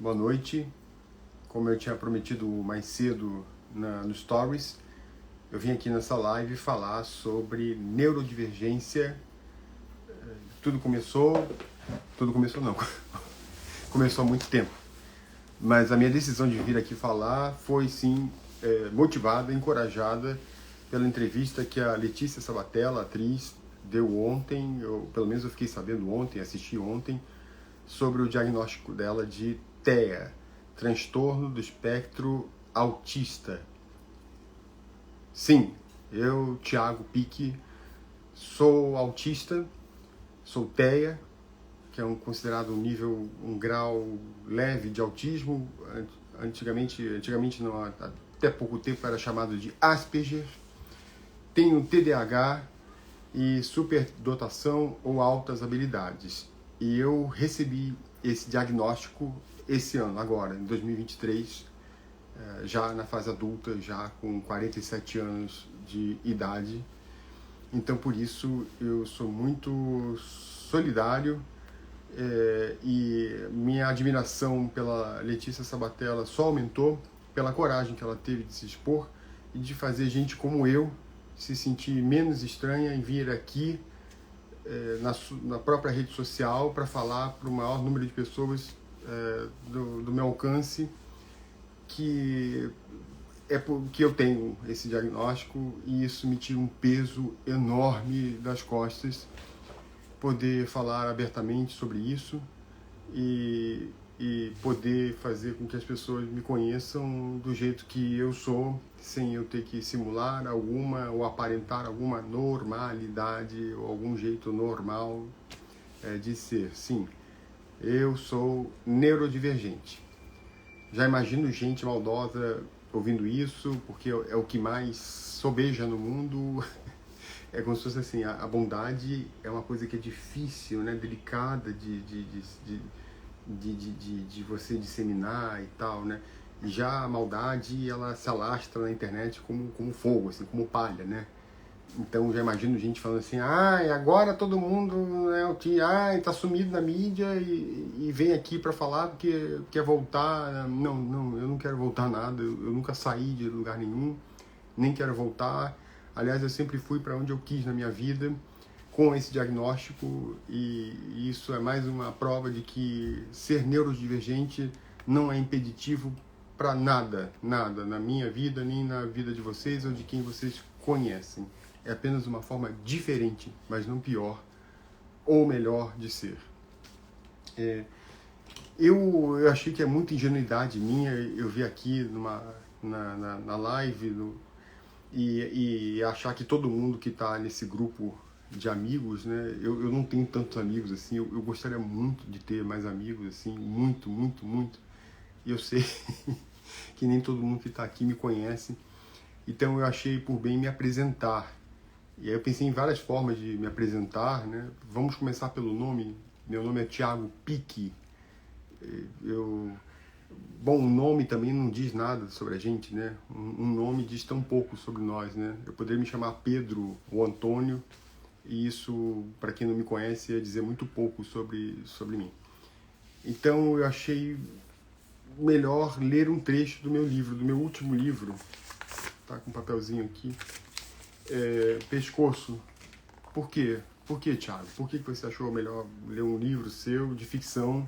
Boa noite. Como eu tinha prometido mais cedo no Stories, eu vim aqui nessa live falar sobre neurodivergência. Tudo começou não, começou há muito tempo. Mas a minha decisão de vir aqui falar foi sim motivada, encorajada pela entrevista que a Letícia Sabatella, atriz, deu ontem, pelo menos eu fiquei sabendo ontem, assisti ontem, sobre o diagnóstico dela de TEA, transtorno do espectro autista. Sim, eu, Thiago Pique, sou autista, sou TEA, que é considerado um grau leve de autismo. Antigamente não, até pouco tempo era chamado de Asperger. Tenho TDAH e superdotação ou altas habilidades. E eu recebi esse diagnóstico esse ano, agora, em 2023, já na fase adulta, já com 47 anos de idade. Então, por isso, eu sou muito solidário e minha admiração pela Letícia Sabatella só aumentou pela coragem que ela teve de se expor e de fazer gente como eu se sentir menos estranha em vir aqui na própria rede social para falar para o maior número de pessoas do meu alcance que porque eu tenho esse diagnóstico e isso me tira um peso enorme das costas poder falar abertamente sobre isso e poder fazer com que as pessoas me conheçam do jeito que eu sou, sem eu ter que simular alguma ou aparentar alguma normalidade ou algum jeito normal de ser. Sim, eu sou neurodivergente. Já imagino gente maldosa ouvindo isso, porque é o que mais sobeja no mundo. É como se fosse assim, a bondade é uma coisa que é difícil, né, delicada de você disseminar e tal, né? E já a maldade, ela se alastra na internet como fogo, assim, como palha, né? Então já imagino gente falando assim, agora todo mundo, né, tá sumido na mídia e vem aqui para falar porque quer voltar. Não, eu não quero voltar nada, eu nunca saí de lugar nenhum, nem quero voltar. Aliás, eu sempre fui para onde eu quis na minha vida com esse diagnóstico e isso é mais uma prova de que ser neurodivergente não é impeditivo para nada na minha vida, nem na vida de vocês ou de quem vocês conhecem. É apenas uma forma diferente, mas não pior ou melhor de ser. Eu achei que é muita ingenuidade minha, eu vi aqui na live e achar que todo mundo que está nesse grupo de amigos, né? Eu não tenho tantos amigos assim, eu gostaria muito de ter mais amigos assim, muito. E eu sei que nem todo mundo que está aqui me conhece, então eu achei por bem me apresentar. E aí eu pensei em várias formas de me apresentar, né? Vamos começar pelo nome. Meu nome é Thiago Pique. Bom, um nome também não diz nada sobre a gente, né? Um nome diz tão pouco sobre nós, né? Eu poderia me chamar Pedro ou Antônio, e isso, para quem não me conhece, ia dizer muito pouco sobre mim. Então eu achei melhor ler um trecho do meu livro, do meu último livro. Tá com um papelzinho aqui. Pescoço. Por quê? Por que, Thiago? Por que você achou melhor ler um livro seu de ficção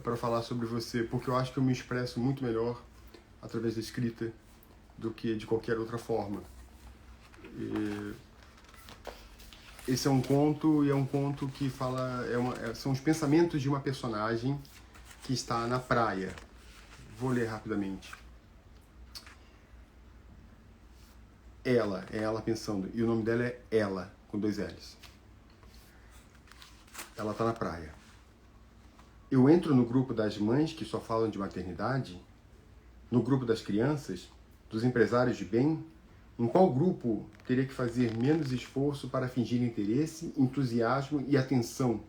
para falar sobre você? Porque eu acho que eu me expresso muito melhor através da escrita do que de qualquer outra forma. Esse é um conto e é um conto que fala... são os pensamentos de uma personagem que está na praia. Vou ler rapidamente. É ela pensando, e o nome dela é Ela, com 2 L's. Ela está na praia. Eu entro no grupo das mães que só falam de maternidade? No grupo das crianças? Dos empresários de bem? Em qual grupo teria que fazer menos esforço para fingir interesse, entusiasmo e atenção?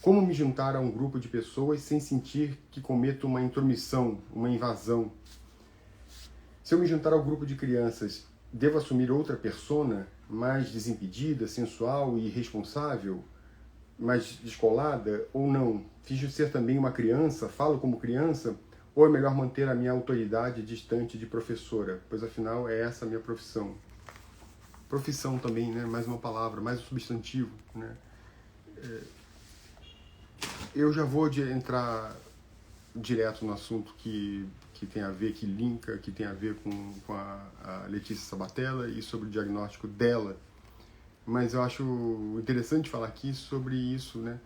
Como me juntar a um grupo de pessoas sem sentir que cometo uma intromissão, uma invasão? Se eu me juntar ao grupo de crianças, devo assumir outra persona, mais desimpedida, sensual e irresponsável? mais descolada ou não? Finjo ser também uma criança, falo como criança, ou é melhor manter a minha autoridade distante de professora? Pois afinal é essa a minha profissão. Profissão também, né? Mais uma palavra, mais um substantivo, né? Eu já vou entrar direto no assunto que tem a ver, que linka, que tem a ver com a Letícia Sabatella e sobre o diagnóstico dela. Mas eu acho interessante falar aqui sobre isso, né?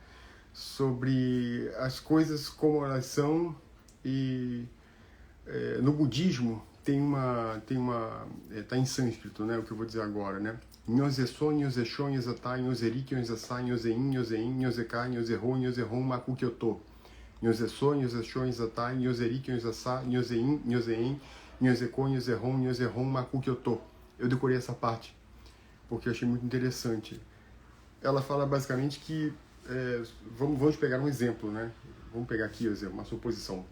Sobre as coisas como elas são. E no budismo tá em sânscrito, né? O que eu vou dizer agora, né? Nyose so, nyose sho, nyose ta, nyose ri, nyose sa, nyose in, nyose in, nyose ka, nyose ho, nyose hon, maku kyoto. Nyose so, nyose sho, nyose ta, nyose ri, nyose sa, nyose in, nyose in, nyose ko, nyose hon, maku kyoto. Eu decorei essa parte porque eu achei muito interessante. Ela fala basicamente que vamos pegar um exemplo, né? Vamos pegar aqui, uma suposição.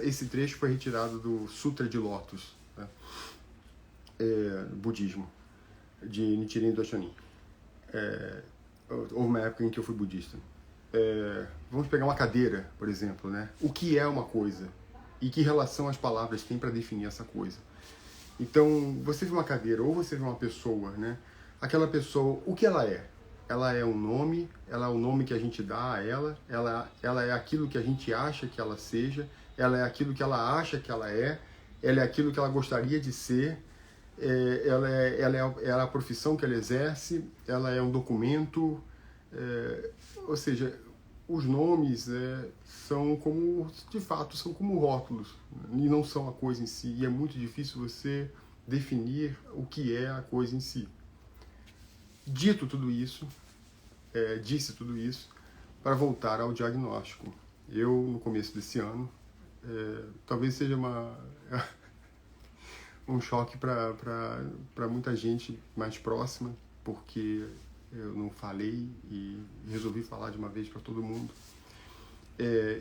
Esse trecho foi retirado do Sutra de Lótus, né? Budismo, de Nichiren Daishonin. Houve uma época em que eu fui budista. Vamos pegar uma cadeira, por exemplo, né? O que é uma coisa? E que relação as palavras têm para definir essa coisa? Então, você vê uma cadeira ou você vê uma pessoa, né? Aquela pessoa, o que ela é? Ela é um nome, ela é o nome que a gente dá a ela é aquilo que a gente acha que ela seja, ela é aquilo que ela acha que ela é aquilo que ela gostaria de ser, ela é a profissão que ela exerce, ela é um documento, ou seja, os nomes são como, de fato, são como rótulos, e não são a coisa em si, e é muito difícil você definir o que é a coisa em si. Dito tudo isso, disse tudo isso, para voltar ao diagnóstico. Eu, no começo desse ano, talvez seja um choque para muita gente mais próxima, porque eu não falei e resolvi falar de uma vez para todo mundo.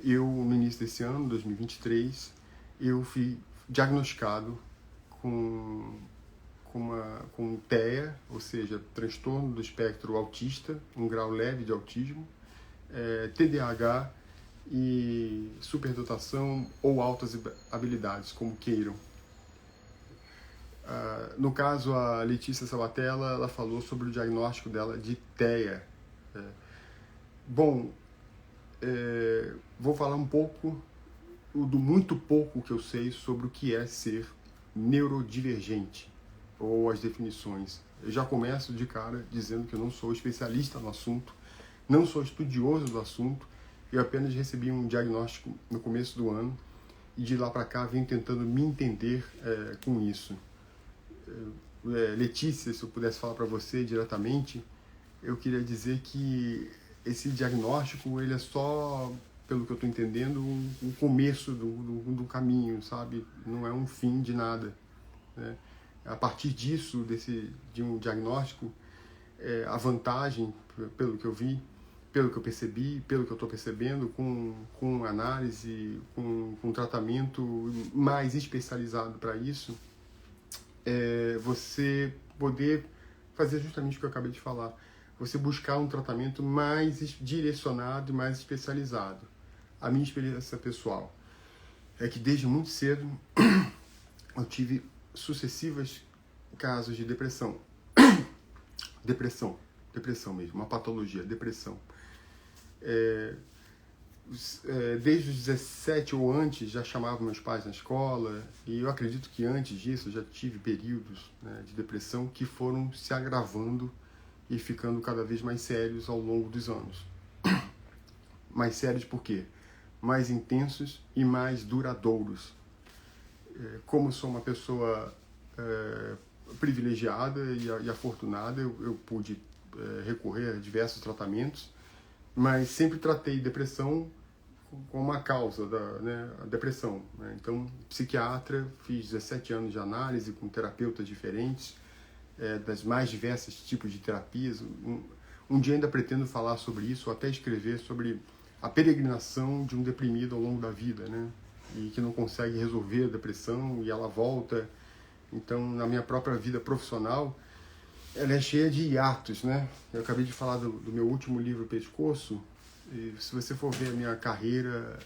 Eu, no início desse ano, 2023, eu fui diagnosticado com TEA, ou seja, transtorno do espectro autista, um grau leve de autismo, TDAH e superdotação ou altas habilidades, como queiram. No caso, a Letícia Sabatella, ela falou sobre o diagnóstico dela de TEA. Bom, vou falar um pouco, do muito pouco que eu sei sobre o que é ser neurodivergente, ou as definições. Eu já começo de cara dizendo que eu não sou especialista no assunto, não sou estudioso do assunto, eu apenas recebi um diagnóstico no começo do ano e de lá para cá venho tentando me entender com isso. Letícia, se eu pudesse falar para você diretamente, eu queria dizer que esse diagnóstico, ele é só, pelo que eu estou entendendo, um começo do caminho, sabe? Não é um fim de nada, né? A partir disso, de um diagnóstico, a vantagem, pelo que eu vi, pelo que eu percebi, pelo que eu estou percebendo, com análise, com tratamento mais especializado para isso, você poder fazer justamente o que eu acabei de falar. Você buscar um tratamento mais direcionado, mais especializado. A minha experiência pessoal é que desde muito cedo eu tive sucessivos casos de depressão. Depressão mesmo, uma patologia, depressão. Desde os 17 ou antes já chamava meus pais na escola, e eu acredito que antes disso eu já tive períodos, né, de depressão que foram se agravando e ficando cada vez mais sérios ao longo dos anos. Mais sérios por quê? Mais intensos e mais duradouros. Como sou uma pessoa privilegiada e afortunada, eu pude recorrer a diversos tratamentos, mas sempre tratei depressão como uma causa a depressão, né? Então, psiquiatra, fiz 17 anos de análise com terapeutas diferentes, das mais diversos tipos de terapias. Um dia ainda pretendo falar sobre isso, ou até escrever sobre a peregrinação de um deprimido ao longo da vida, né? E que não consegue resolver a depressão e ela volta. Então, na minha própria vida profissional, ela é cheia de hiatos, né? Eu acabei de falar do meu último livro, Pescoço, e se você for ver a minha carreira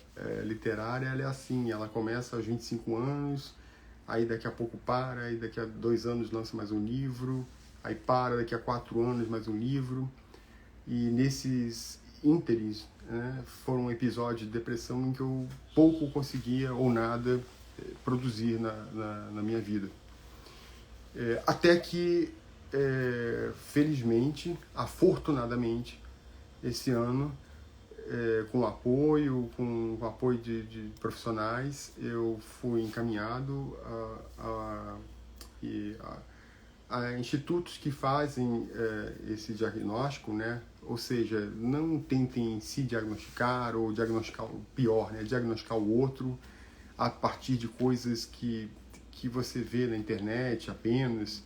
literária, ela é assim, ela começa aos 25 anos, aí daqui a pouco para, aí daqui a 2 anos lança mais um livro, aí para, daqui a 4 anos mais um livro, e nesses ínteres, né, foram episódios de depressão em que eu pouco conseguia ou nada produzir na minha vida. Até que, felizmente, afortunadamente, esse ano, com o apoio de profissionais, eu fui encaminhado a institutos que fazem esse diagnóstico, né? Ou seja, não tentem se diagnosticar ou diagnosticar o pior, né? Diagnosticar o outro a partir de coisas que você vê na internet apenas,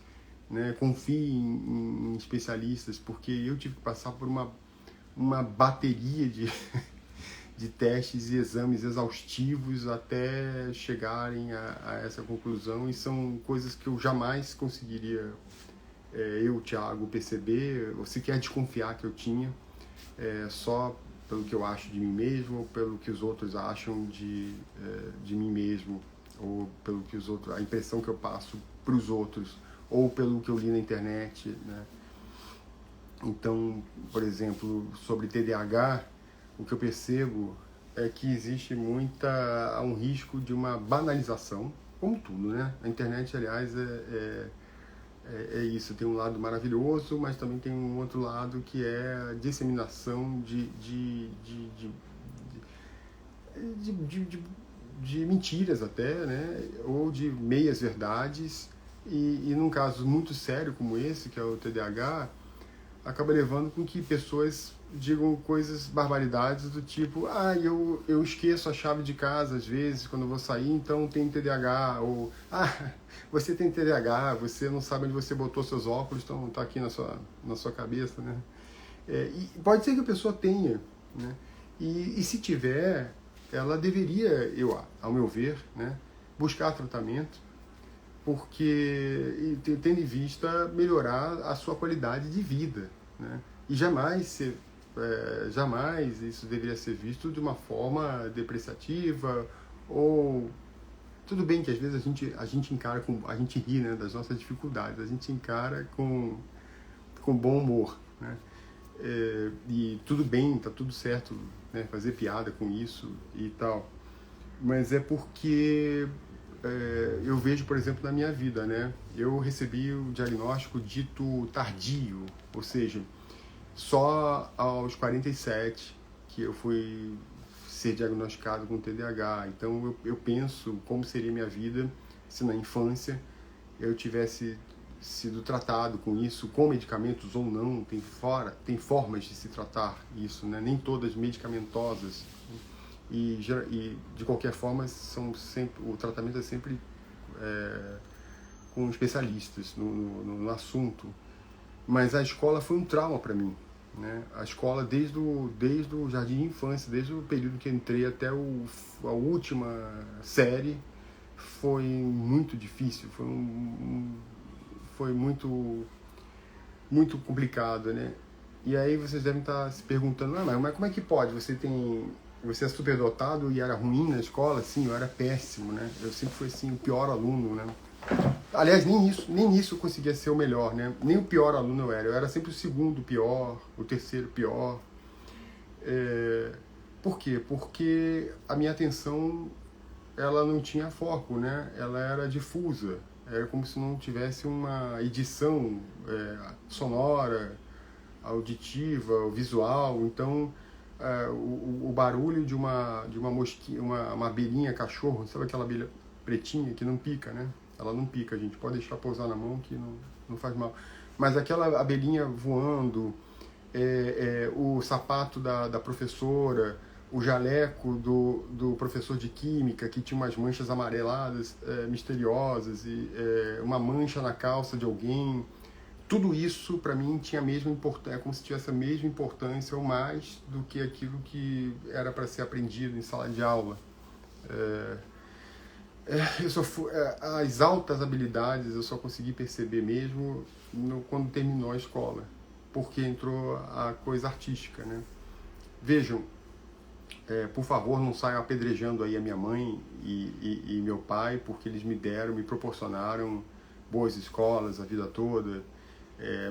né? Confie em especialistas, porque eu tive que passar por uma bateria de testes e exames exaustivos até chegarem a essa conclusão, e são coisas que eu jamais conseguiria, eu, Thiago, perceber ou sequer desconfiar que eu tinha, só pelo que eu acho de mim mesmo, ou pelo que os outros acham de mim mesmo, ou pelo que os outros, a impressão que eu passo para os outros, ou pelo que eu li na internet, né? Então, por exemplo, sobre TDAH, o que eu percebo é que existe um risco de uma banalização, como tudo, né? A internet, aliás, é isso, tem um lado maravilhoso, mas também tem um outro lado que é a disseminação de mentiras até, né? Ou de meias verdades, e num caso muito sério como esse, que é o TDAH, acaba levando com que pessoas digam coisas, barbaridades do tipo: eu esqueço a chave de casa às vezes quando eu vou sair, então tem TDAH, ou você tem TDAH, você não sabe onde você botou seus óculos, então tá aqui na sua cabeça, né? E pode ser que a pessoa tenha, né? E se tiver, ela deveria, ao meu ver, né, buscar tratamento, porque tendo em vista melhorar a sua qualidade de vida, né? E jamais isso deveria ser visto de uma forma depreciativa, ou tudo bem que às vezes a gente encara a gente ri, né, das nossas dificuldades, a gente encara com bom humor, né? E tudo bem, tá tudo certo, né, fazer piada com isso e tal, mas é porque eu vejo, por exemplo, na minha vida, né? Eu recebi o diagnóstico dito tardio, ou seja, só aos 47 que eu fui ser diagnosticado com TDAH. Então eu penso como seria minha vida se na infância eu tivesse sido tratado com isso, com medicamentos ou não. Tem formas de se tratar isso, né? Nem todas medicamentosas. E de qualquer forma, o tratamento é sempre com especialistas no assunto. Mas a escola foi um trauma para mim, né? A escola, desde o jardim de infância, desde o período que entrei até a última série, foi muito difícil, foi muito, muito complicado, né? E aí vocês devem estar se perguntando: mas como é que pode? Você é superdotado e era ruim na escola? Sim, eu era péssimo, né? Eu sempre fui assim, o pior aluno, né? Aliás, nem nisso eu conseguia ser o melhor, né? Nem o pior aluno eu era sempre o segundo pior, o terceiro pior. Por quê? Porque a minha atenção, ela não tinha foco, né? Ela era difusa, era como se não tivesse uma edição sonora, auditiva, visual. Então o barulho de uma mosquinha, uma abelhinha cachorro, sabe aquela abelha pretinha que não pica, né? Ela não pica, gente, pode deixar pousar na mão que não faz mal. Mas aquela abelhinha voando, o sapato da professora, o jaleco do professor de química, que tinha umas manchas amareladas misteriosas, e uma mancha na calça de alguém. Tudo isso, para mim, tinha a mesma importância, como se tivesse a mesma importância ou mais do que aquilo que era para ser aprendido em sala de aula. As altas habilidades eu só consegui perceber mesmo quando terminou a escola, porque entrou a coisa artística, né? Vejam, por favor, não saiam apedrejando aí a minha mãe e meu pai, porque eles me proporcionaram boas escolas a vida toda.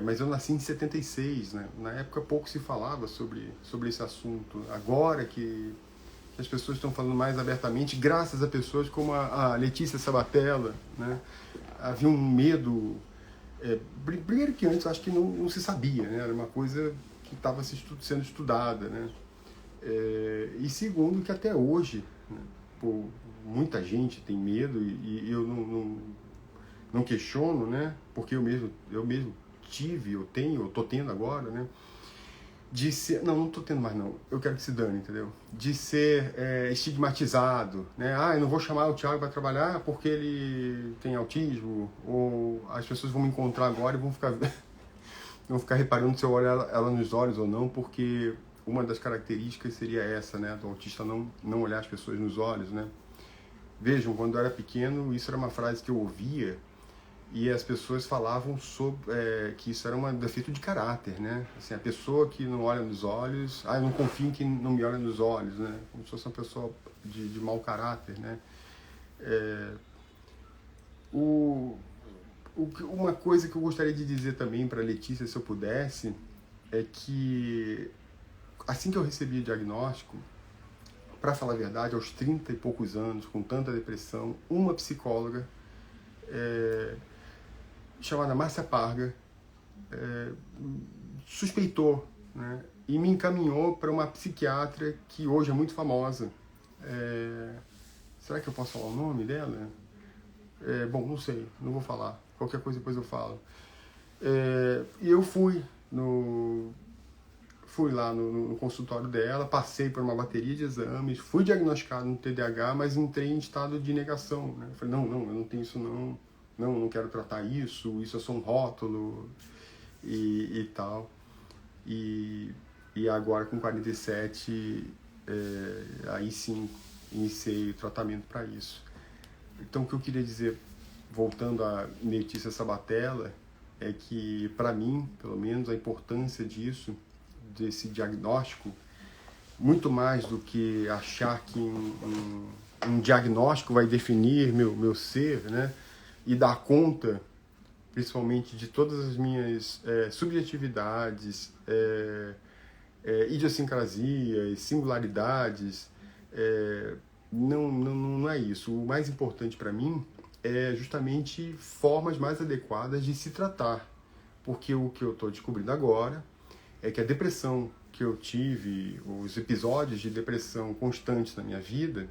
Mas eu nasci em 76, né? Na época pouco se falava sobre esse assunto. Agora que as pessoas estão falando mais abertamente, graças a pessoas como a Letícia Sabatella, né? Havia um medo. Primeiro que antes eu acho que não se sabia, né? Era uma coisa que estava sendo estudada, né? E segundo, que até hoje, né, pô, muita gente tem medo e eu não questiono, né? Porque eu mesmo tive, eu tô tendo agora, né? De ser, não tô tendo mais não, eu quero que se dane, entendeu? De ser estigmatizado, né? Eu não vou chamar o Thiago para trabalhar porque ele tem autismo, ou as pessoas vão me encontrar agora e vão ficar reparando se eu olho ela nos olhos ou não, porque uma das características seria essa, né, do autista não olhar as pessoas nos olhos, né? Vejam, quando eu era pequeno, isso era uma frase que eu ouvia e as pessoas falavam que isso era um defeito de caráter, né? Assim, a pessoa que não olha nos olhos, eu não confio em quem não me olha nos olhos, né? Como se fosse uma pessoa de mau caráter, né? Uma coisa que eu gostaria de dizer também para a Letícia, se eu pudesse, é que assim que eu recebi o diagnóstico, para falar a verdade, aos 30 e poucos anos, com tanta depressão, uma psicóloga chamada Márcia Parga suspeitou, né, e me encaminhou para uma psiquiatra que hoje é muito famosa. Será que eu posso falar o nome dela? Bom, não sei, não vou falar. Qualquer coisa depois eu falo. E eu fui lá no consultório dela, passei por uma bateria de exames, fui diagnosticado no TDAH, mas entrei em estado de negação, né? Eu falei, não, eu não tenho isso não quero tratar isso é só um rótulo e tal. E agora com 47, aí sim, iniciei o tratamento para isso. Então o que eu queria dizer, voltando a Letícia Sabatella, é que para mim, pelo menos, a importância desse diagnóstico, muito mais do que achar que um diagnóstico vai definir meu ser, né, e dar conta, principalmente, de todas as minhas subjetividades, idiosincrasias, singularidades, não é isso. O mais importante para mim é justamente formas mais adequadas de se tratar, porque o que eu estou descobrindo agora é que a depressão que eu tive, os episódios de depressão constantes na minha vida,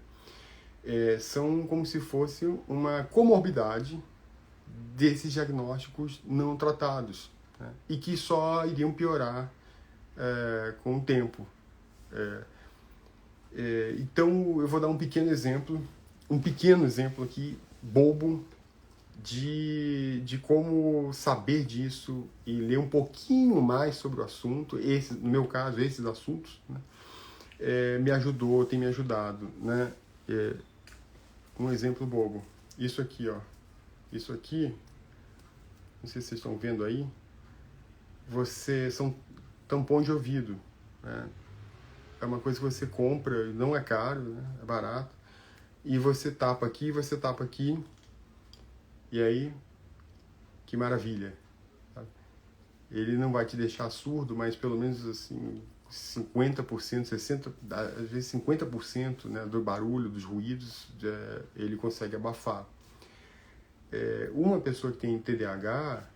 são como se fosse uma comorbidade desses diagnósticos não tratados, né? E que só iriam piorar com o tempo. Então eu vou dar um pequeno exemplo aqui, bobo, de como saber disso e ler um pouquinho mais sobre o assunto, no meu caso, esses assuntos, né, tem me ajudado, né? Um exemplo bobo, isso aqui, ó, isso aqui, não sei se vocês estão vendo aí, são tampões de ouvido, né? É uma coisa que você compra, não é caro, né? É barato, e você tapa aqui, e aí, que maravilha. Ele não vai te deixar surdo, mas pelo menos assim, 50%, 60%, às vezes 50%, né, do barulho, dos ruídos, ele consegue abafar. Uma pessoa que tem TDAH,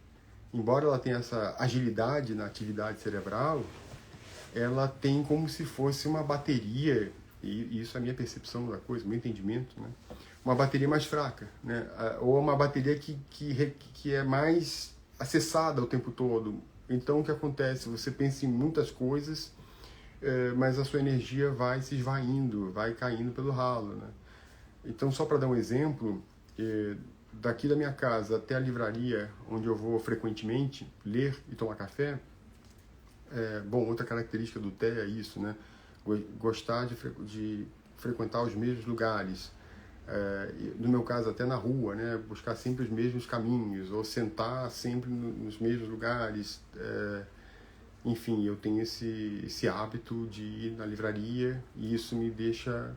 embora ela tenha essa agilidade na atividade cerebral, ela tem como se fosse uma bateria, e isso é a minha percepção da coisa, meu entendimento, né? Uma bateria mais fraca, né? Ou uma bateria que é mais acessada o tempo todo. Então o que acontece? Você pensa em muitas coisas, mas a sua energia vai se esvaindo, vai caindo pelo ralo, né? Então, só para dar um exemplo, daqui da minha casa até a livraria, onde eu vou frequentemente ler e tomar café, outra característica do TEA é isso, né? Gostar de frequentar os mesmos lugares. no meu caso até na rua, né? Buscar sempre os mesmos caminhos, ou sentar sempre nos mesmos lugares. Enfim, eu tenho esse hábito de ir na livraria, e isso me deixa,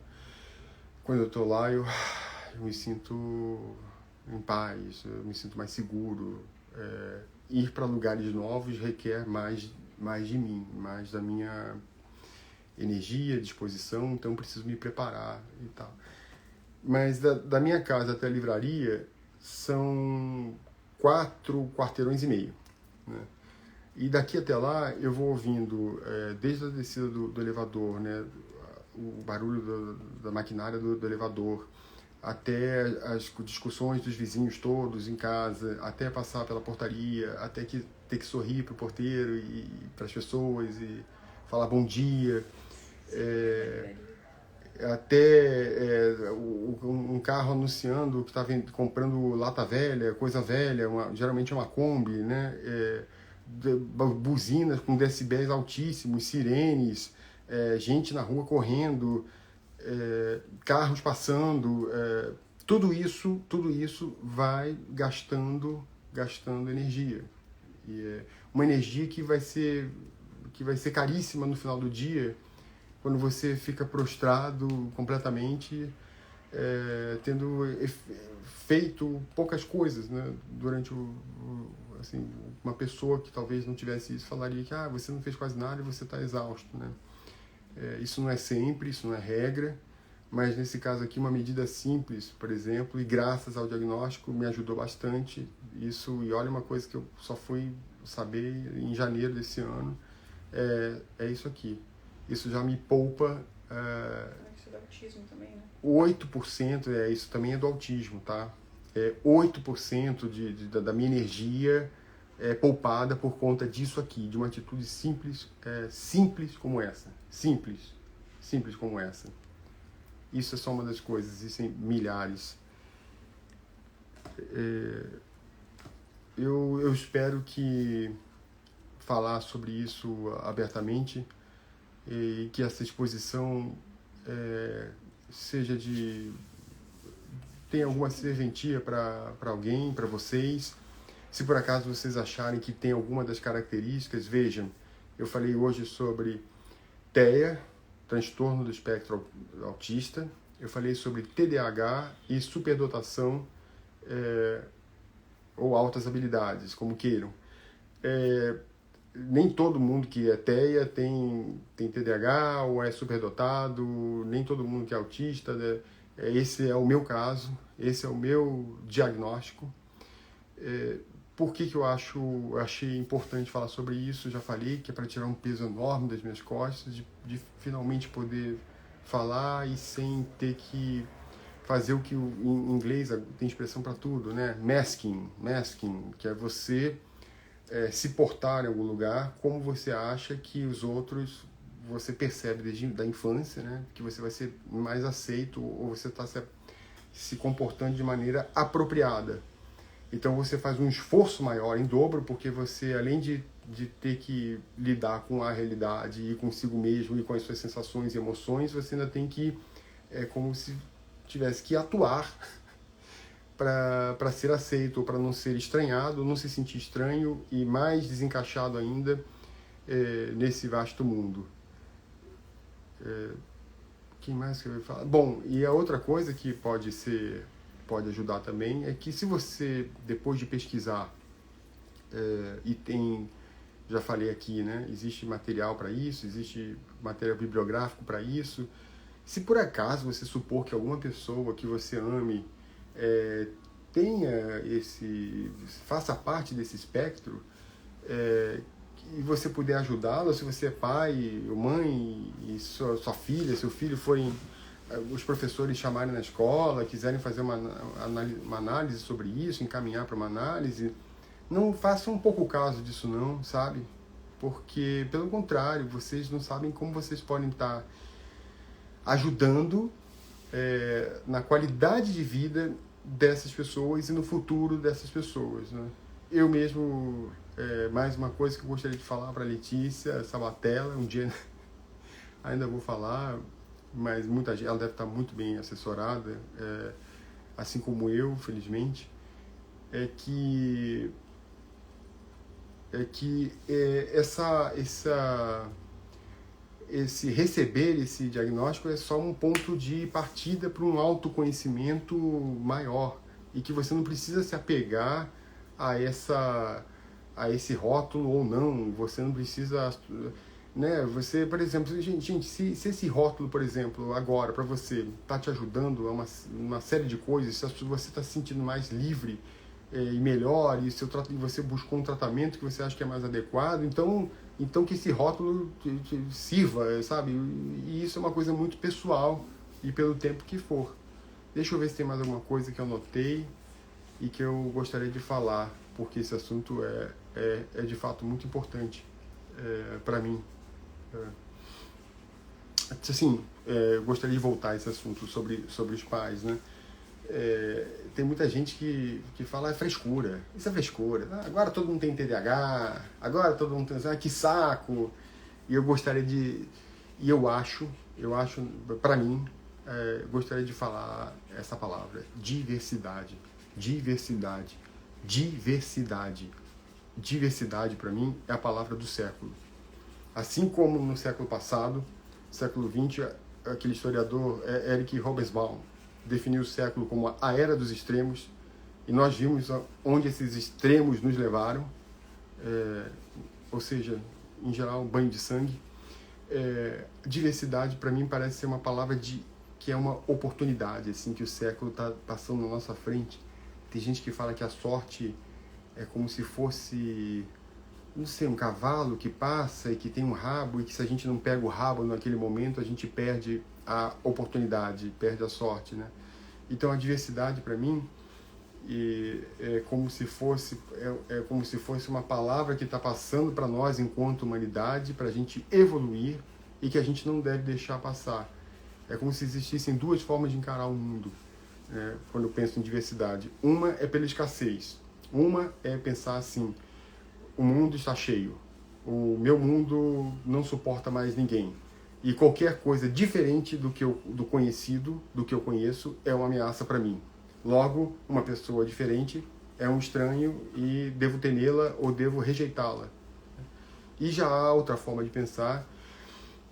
quando eu estou lá, eu me sinto em paz, eu me sinto mais seguro. Ir para lugares novos requer mais de mim, mais da minha energia, disposição, então preciso me preparar e tal. Mas da minha casa até a livraria são 4 quarteirões e meio, né? E daqui até lá eu vou ouvindo, desde a descida do elevador, né, o barulho da maquinária do elevador, até as discussões dos vizinhos todos em casa, até passar pela portaria, até ter que sorrir para o porteiro e para as pessoas e falar bom dia. Até um carro anunciando que está comprando lata velha, coisa velha, geralmente é uma Kombi, né? Buzinas com decibéis altíssimos, sirenes, gente na rua correndo, carros passando, tudo isso vai gastando energia. E uma energia que vai ser caríssima no final do dia, quando você fica prostrado completamente, tendo feito poucas coisas, né? Durante assim, uma pessoa que talvez não tivesse isso falaria que você não fez quase nada e você está exausto, né? Isso não é sempre, isso não é regra, mas nesse caso aqui uma medida simples, por exemplo, e graças ao diagnóstico me ajudou bastante isso. E olha, uma coisa que eu só fui saber em janeiro desse ano, é isso aqui. Isso já me poupa... Isso é do autismo também, né? 8%, isso também é do autismo, tá? 8% da minha energia é poupada por conta disso aqui, de uma atitude simples, simples como essa. Simples como essa. Isso é só uma das coisas, existem milhares. Eu espero que falar sobre isso abertamente, e que essa exposição seja tem alguma serventia para alguém, para vocês. Se por acaso vocês acharem que tem alguma das características, vejam, eu falei hoje sobre TEA, transtorno do espectro autista, eu falei sobre TDAH e superdotação, ou altas habilidades, como queiram. Nem todo mundo que é TEA tem TDAH ou é superdotado, nem todo mundo que é autista, né? Esse é o meu caso, esse é o meu diagnóstico. Por que eu achei importante falar sobre isso? Já falei que é para tirar um peso enorme das minhas costas, de finalmente poder falar e sem ter que fazer o que em inglês tem expressão para tudo, né? Masking, que é você se portar em algum lugar como você acha que os outros, você percebe desde da infância, né? Que você vai ser mais aceito, ou você está se comportando de maneira apropriada. Então você faz um esforço maior em dobro, porque você, além de ter que lidar com a realidade e consigo mesmo e com as suas sensações e emoções, você ainda tem que, como se tivesse que atuar para ser aceito, ou para não ser estranhado, não se sentir estranho e mais desencaixado ainda nesse vasto mundo. Quem mais que eu ia falar? Bom, e a outra coisa que pode ajudar também é que, se você, depois de pesquisar, já falei aqui, né, existe material para isso, existe material bibliográfico para isso. Se por acaso você supor que alguma pessoa que você ame faça parte desse espectro, e você puder ajudá-la, se você é pai ou mãe e sua filha, seu filho forem, os professores chamarem na escola, quiserem fazer uma análise sobre isso, encaminhar para uma análise, não façam um pouco caso disso não, sabe? Porque, pelo contrário, vocês não sabem como vocês podem estar ajudando na qualidade de vida dessas pessoas e no futuro dessas pessoas, né? Eu mesmo, mais uma coisa que eu gostaria de falar para a Letícia Sabatella, um dia ainda vou falar, mas muita gente, ela deve estar muito bem assessorada, assim como eu, felizmente, é que esse receber esse diagnóstico é só um ponto de partida para um autoconhecimento maior, e que você não precisa se apegar a esse rótulo ou não, você não precisa, né? Você, por exemplo, gente, se esse rótulo, por exemplo, agora para você está te ajudando a uma série de coisas, se você está se sentindo mais livre e melhor, e você buscou um tratamento que você acha que é mais adequado, então que esse rótulo te sirva, sabe? E isso é uma coisa muito pessoal e pelo tempo que for. Deixa eu ver se tem mais alguma coisa que eu notei e que eu gostaria de falar, porque esse assunto é de fato muito importante para mim. Assim, eu gostaria de voltar a esse assunto sobre os pais, né? Tem muita gente que fala frescura, isso é frescura, agora todo mundo tem TDAH, agora todo mundo tem, que saco, e eu gostaria e eu acho, para mim, gostaria de falar essa palavra, diversidade, para mim é a palavra do século, assim como no século passado, século XX, aquele historiador Eric Hobsbawm definiu o século como a era dos extremos, e nós vimos onde esses extremos nos levaram, ou seja, em geral, um banho de sangue. Diversidade, para mim, parece ser uma palavra que é uma oportunidade, assim, que o século está passando na nossa frente. Tem gente que fala que a sorte é como se fosse, não sei, um cavalo que passa e que tem um rabo, e que se a gente não pega o rabo naquele momento, a gente perde a oportunidade, perde a sorte, né? Então a diversidade para mim é como se fosse uma palavra que está passando para nós enquanto humanidade, para a gente evoluir e que a gente não deve deixar passar. É como se existissem duas formas de encarar o mundo, né? Quando eu penso em diversidade. Uma é pela escassez. Uma é pensar assim: o mundo está cheio, o meu mundo não suporta mais ninguém. E qualquer coisa diferente do conhecido, do que eu conheço, é uma ameaça para mim. Logo, uma pessoa diferente é um estranho e devo temê-la ou devo rejeitá-la. E já há outra forma de pensar,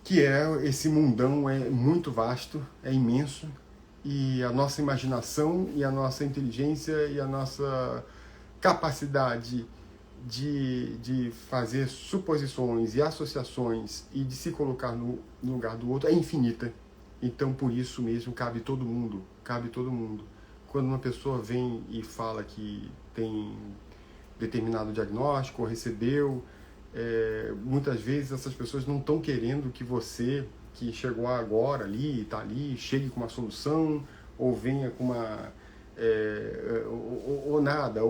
que esse mundão é muito vasto, é imenso, e a nossa imaginação e a nossa inteligência e a nossa capacidade de fazer suposições e associações e de se colocar no lugar do outro é infinita. Então, por isso mesmo, cabe todo mundo. Quando uma pessoa vem e fala que tem determinado diagnóstico ou recebeu, muitas vezes essas pessoas não estão querendo que você, que chegou agora ali, está ali, chegue com uma solução ou venha com uma... ou nada,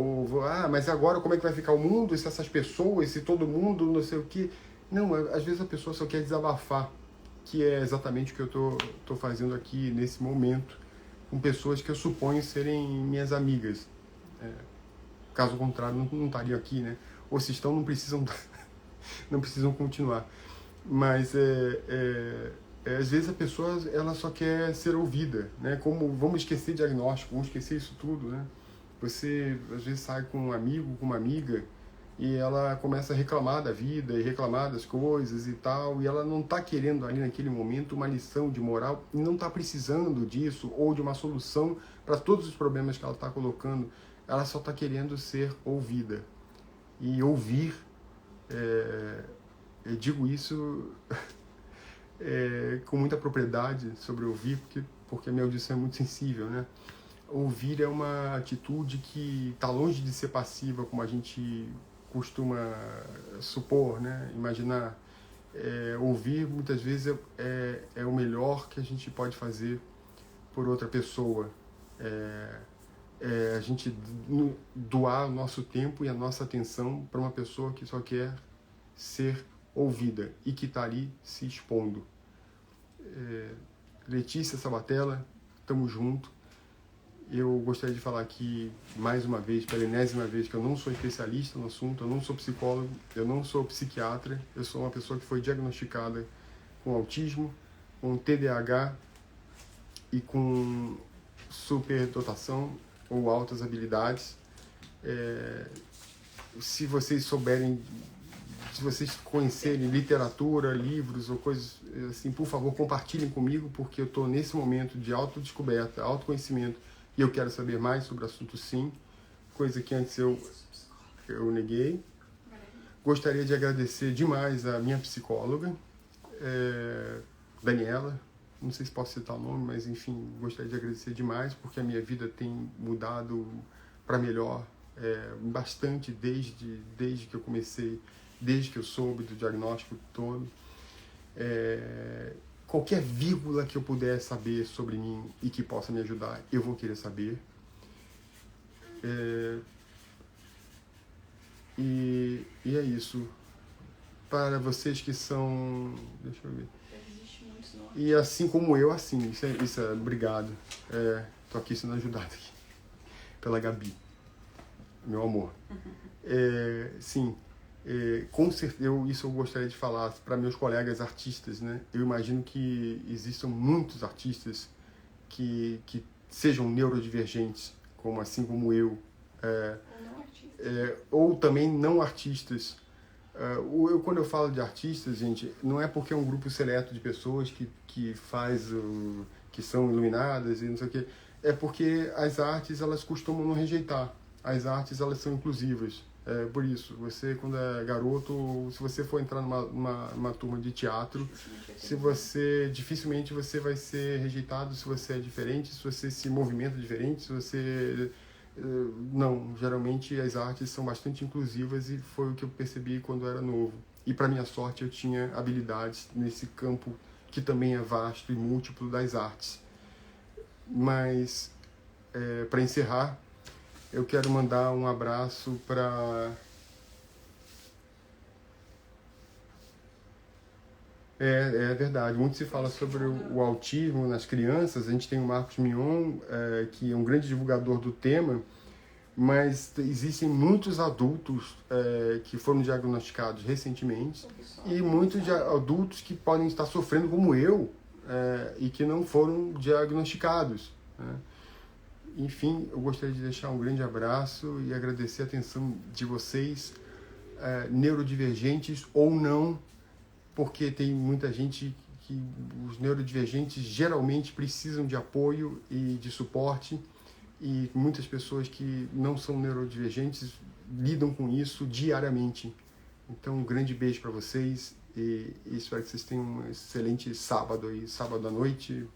mas agora como é que vai ficar o mundo, se essas pessoas, se todo mundo, não sei o que. Não, às vezes a pessoa só quer desabafar, que é exatamente o que eu tô fazendo aqui nesse momento, com pessoas que eu suponho serem minhas amigas. Caso contrário, não estariam aqui, né? Ou se estão, não precisam continuar. Mas às vezes a pessoa ela só quer ser ouvida, né? Como vamos esquecer diagnóstico, vamos esquecer isso tudo, né? Você às vezes sai com um amigo, com uma amiga, e ela começa a reclamar da vida e reclamar das coisas e tal, e ela não está querendo ali naquele momento uma lição de moral, e não está precisando disso ou de uma solução para todos os problemas que ela está colocando. Ela só está querendo ser ouvida. E ouvir, eu digo isso com muita propriedade sobre ouvir, porque a minha audição é muito sensível, né? Ouvir é uma atitude que está longe de ser passiva, como a gente costuma supor, né? Imaginar. Ouvir, muitas vezes, é o melhor que a gente pode fazer por outra pessoa. A gente doar o nosso tempo e a nossa atenção para uma pessoa que só quer ser ouvida e que está ali se expondo. Letícia Sabatella, estamos juntos. Eu gostaria de falar aqui mais uma vez, pela enésima vez, que eu não sou especialista no assunto, eu não sou psicólogo, eu não sou psiquiatra, eu sou uma pessoa que foi diagnosticada com autismo, com TDAH e com superdotação ou altas habilidades. Se vocês souberem, se vocês conhecerem literatura, livros ou coisas assim, por favor, compartilhem comigo, porque eu estou nesse momento de autodescoberta, autoconhecimento, e eu quero saber mais sobre o assunto, sim, coisa que antes eu neguei. Gostaria de agradecer demais a minha psicóloga, Daniela, não sei se posso citar o nome, mas enfim, gostaria de agradecer demais, porque a minha vida tem mudado para melhor bastante desde que eu comecei, desde que eu soube do diagnóstico todo. Qualquer vírgula que eu puder saber sobre mim e que possa me ajudar, eu vou querer saber. E é isso. Para vocês que são... Deixa eu ver. E assim como eu, assim. Isso é obrigado. Tô aqui sendo ajudado aqui pela Gabi. Meu amor. Sim. Com certeza, isso eu gostaria de falar para meus colegas artistas, né? Eu imagino que existam muitos artistas que sejam neurodivergentes, assim como eu. Ou também não artistas. Quando eu falo de artistas, gente, não é porque é um grupo seleto de pessoas que são iluminadas e não sei o quê. É porque as artes, elas costumam não rejeitar. As artes, elas são inclusivas. Por isso, você quando é garoto, se você for entrar numa turma de teatro, dificilmente você vai ser rejeitado se você é diferente, se você se movimenta diferente, se você... Não, geralmente as artes são bastante inclusivas e foi o que eu percebi quando eu era novo. E para minha sorte eu tinha habilidades nesse campo que também é vasto e múltiplo das artes. Mas, para encerrar, eu quero mandar um abraço para... É verdade, muito se fala sobre o autismo nas crianças. A gente tem o Marcos Mion, que é um grande divulgador do tema, mas existem muitos adultos que foram diagnosticados recentemente e muitos adultos que podem estar sofrendo como eu e que não foram diagnosticados, né? Enfim, eu gostaria de deixar um grande abraço e agradecer a atenção de vocês, neurodivergentes ou não, porque tem muita gente que os neurodivergentes geralmente precisam de apoio e de suporte, e muitas pessoas que não são neurodivergentes lidam com isso diariamente. Então, um grande beijo para vocês e espero que vocês tenham um excelente sábado à noite.